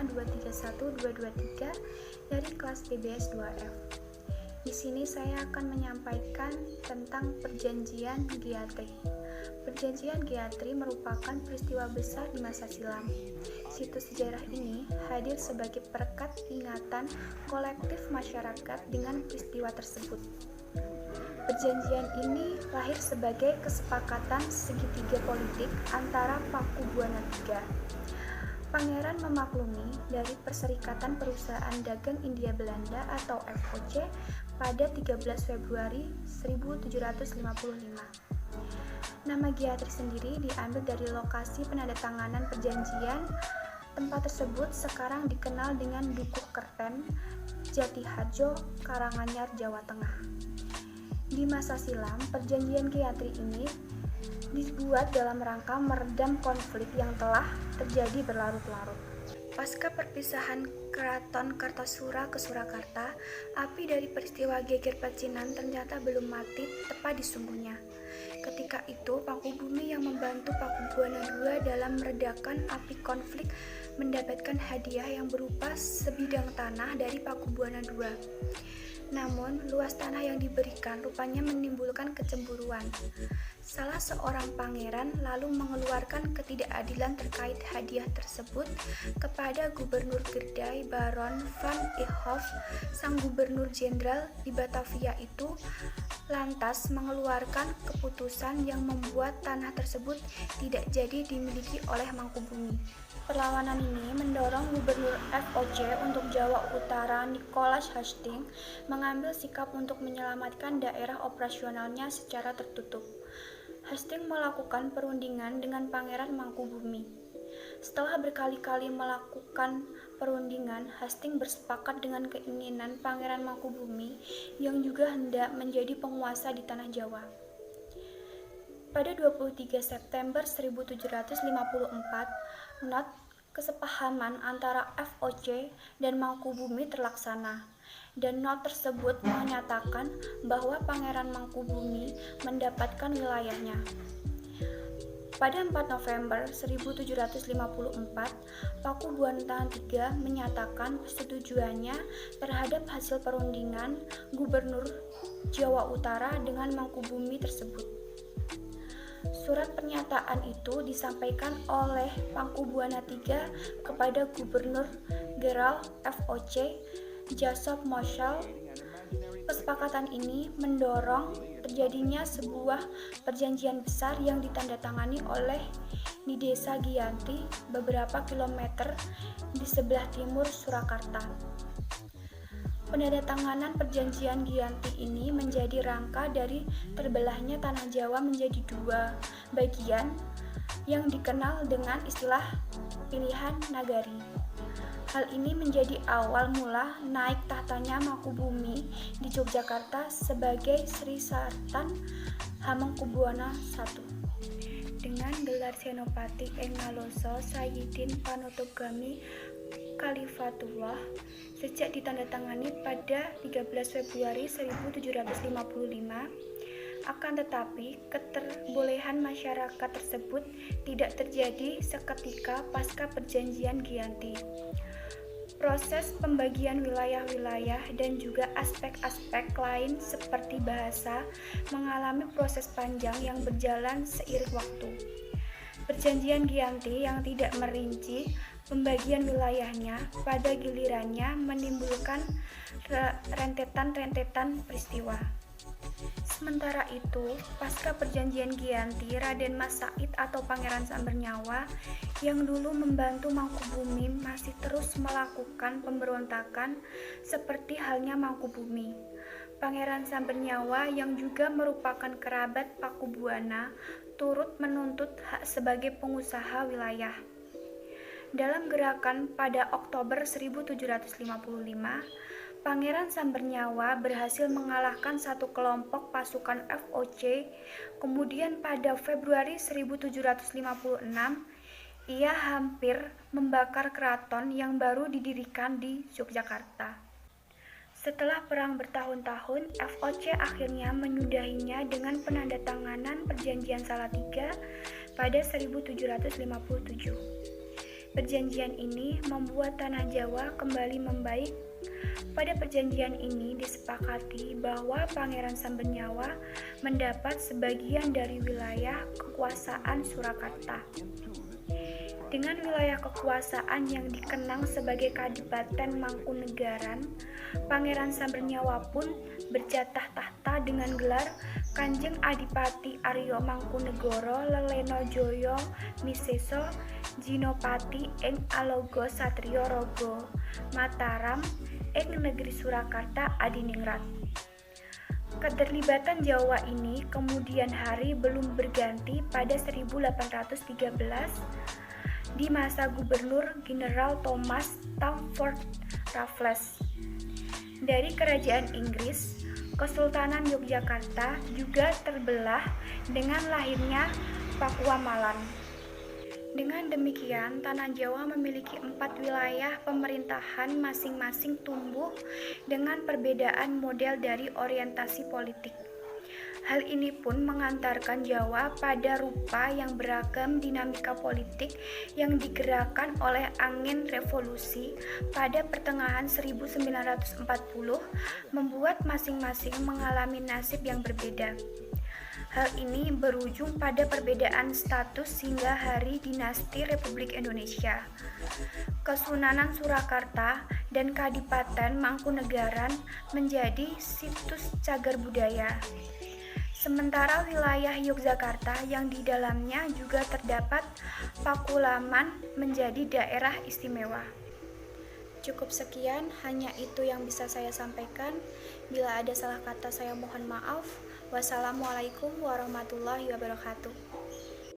231-223 dari kelas PBS 2F. Di sini saya akan menyampaikan tentang Perjanjian Giatri. Perjanjian Giatri merupakan peristiwa besar di masa silam. Situs sejarah ini hadir sebagai perekat ingatan kolektif masyarakat dengan peristiwa tersebut. Perjanjian ini lahir sebagai kesepakatan segitiga politik antara Pakubuana III. Pangeran memaklumi dari Perserikatan Perusahaan Dagang India Belanda atau FOC pada 13 Februari 1755. Nama Giatri sendiri diambil dari lokasi penandatanganan perjanjian. Tempat tersebut sekarang dikenal dengan Dukuh Kerten, Jatiharjo, Karanganyar, Jawa Tengah. Di masa silam, perjanjian Giatri ini dibuat dalam rangka meredam konflik yang telah terjadi berlarut-larut. Pasca perpisahan Keraton Kartasura ke Surakarta, api dari peristiwa Geger Pecinan ternyata belum mati tepat di sumbunya. Ketika itu, Pakubumi yang membantu Pakubuana II dalam meredakan api konflik mendapatkan hadiah yang berupa sebidang tanah dari Pakubuana II. Namun, luas tanah yang diberikan rupanya menimbulkan kecemburuan. Salah seorang pangeran lalu mengeluarkan ketidakadilan terkait hadiah tersebut kepada Gubernur Gerdai Baron van Eekhof. Sang gubernur jenderal di Batavia itu lantas mengeluarkan keputusan yang membuat tanah tersebut tidak jadi dimiliki oleh Mangkubumi. Perlawanan ini mendorong Gubernur FOC untuk Jawa Utara Nicholas Hastings mengambil sikap untuk menyelamatkan daerah operasionalnya secara tertutup. Hastings melakukan perundingan dengan Pangeran Mangkubumi. Setelah berkali-kali melakukan perundingan, Hastings bersepakat dengan keinginan Pangeran Mangkubumi yang juga hendak menjadi penguasa di tanah Jawa. Pada 23 September 1754, not kesepahaman antara FOC dan Mangkubumi terlaksana, dan not tersebut menyatakan bahwa Pangeran Mangkubumi mendapatkan wilayahnya. Pada 4 November 1754, Pakubuana III menyatakan persetujuannya terhadap hasil perundingan Gubernur Jawa Utara dengan Mangkubumi tersebut. Surat pernyataan itu disampaikan oleh Pakubuana III kepada Gubernur Jenderal FOC Jacob Moschal. Kesepakatan ini mendorong terjadinya sebuah perjanjian besar yang ditandatangani oleh di Desa Giatri beberapa kilometer di sebelah timur Surakarta. Penandatanganan perjanjian Giatri ini menjadi rangka dari terbelahnya tanah Jawa menjadi dua bagian yang dikenal dengan istilah pilihan nagari. Hal ini menjadi awal mula naik tahtanya Mangkubumi di Yogyakarta sebagai Sri Sultan Hamengkubuwana I. Dengan gelar Senopati ing Ngaloso Sayyidin Panutugami Khalifatullah sejak ditandatangani pada 13 Februari 1755. Akan tetapi, keterbolehan masyarakat tersebut tidak terjadi seketika pasca perjanjian Giatri. Proses pembagian wilayah-wilayah dan juga aspek-aspek lain seperti bahasa mengalami proses panjang yang berjalan seiring waktu. Perjanjian Giatri yang tidak merinci pembagian wilayahnya pada gilirannya menimbulkan rentetan-rentetan peristiwa. Sementara itu, pasca perjanjian Giatri, Raden Mas Said atau Pangeran Sambernyawa yang dulu membantu Mangkubumi masih terus melakukan pemberontakan seperti halnya Mangkubumi. Pangeran Sambernyawa yang juga merupakan kerabat Pakubuana turut menuntut hak sebagai pengusaha wilayah. Dalam gerakan pada Oktober 1755, Pangeran Sambernyawa berhasil mengalahkan satu kelompok pasukan FOC. Kemudian pada Februari 1756, ia hampir membakar keraton yang baru didirikan di Yogyakarta. Setelah perang bertahun-tahun, FOC akhirnya menyudahinya dengan penandatanganan Perjanjian Salatiga pada 1757. Perjanjian ini membuat tanah Jawa kembali membaik. Pada perjanjian ini disepakati bahwa Pangeran Sambernyawa mendapat sebagian dari wilayah kekuasaan Surakarta. Dengan wilayah kekuasaan yang dikenang sebagai Kadipaten Mangkunegaran, Pangeran Sambernyawa pun berjatah tahta dengan gelar Kanjeng Adipati Aryo Mangkunegoro Leleno Joyo Miseso Jinopati ing Alogo Satrio Rogo Mataram ing negeri Surakarta Adiningrat. Keterlibatan Jawa ini kemudian hari belum berganti pada 1813 di masa Gubernur Jenderal Thomas Stamford Raffles. Dari Kerajaan Inggris, Kesultanan Yogyakarta juga terbelah dengan lahirnya Pakuamalan. Dengan demikian, tanah Jawa memiliki 4 wilayah pemerintahan masing-masing tumbuh dengan perbedaan model dari orientasi politik. Hal ini pun mengantarkan Jawa pada rupa yang beragam dinamika politik yang digerakkan oleh angin revolusi pada pertengahan 1940 membuat masing-masing mengalami nasib yang berbeda. Hal ini berujung pada perbedaan status hingga hari dinasti Republik Indonesia. Kesunanan Surakarta dan Kadipaten Mangkunegaran menjadi situs cagar budaya. Sementara wilayah Yogyakarta yang di dalamnya juga terdapat Pakualaman menjadi daerah istimewa. Cukup sekian, hanya itu yang bisa saya sampaikan. Bila ada salah kata saya mohon maaf. Wassalamualaikum warahmatullahi wabarakatuh.